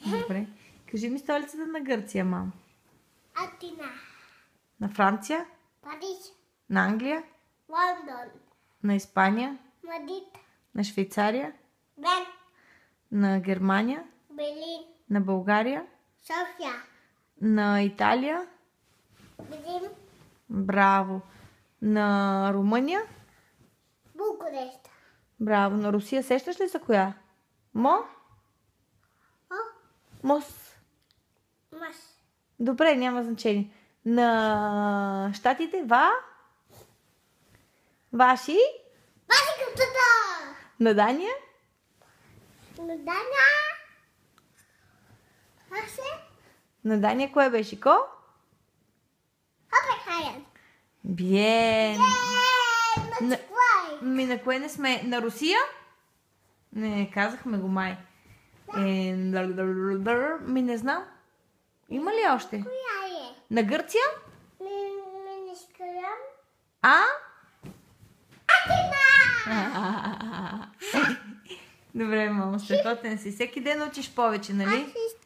Добре. Кажи ми столицата на Гърция, мам. Атина. На Франция? Париж. На Англия? Лондон. На Испания? Мадрид. На Швейцария? Бен. На Германия? Берлин. На България? София. На Италия? Берлин. Браво. На Румъния? Букурещ. Браво. На Русия сещаш ли за коя? Мос. Маш. Добре, няма значение. На Щатите? Ваши? Вашингтон. На Дания? Дания. Асе. На Дания кое беше? Ко? Опенхайен. Биен. На кой? На кое не сме? На Русия? Не, казахме го май. Не знам. Има ли още? Коя е? На Гърция? Не скарам. Атина! Добре, мамо, страхотен си. Всеки ден учиш повече, нали? Аз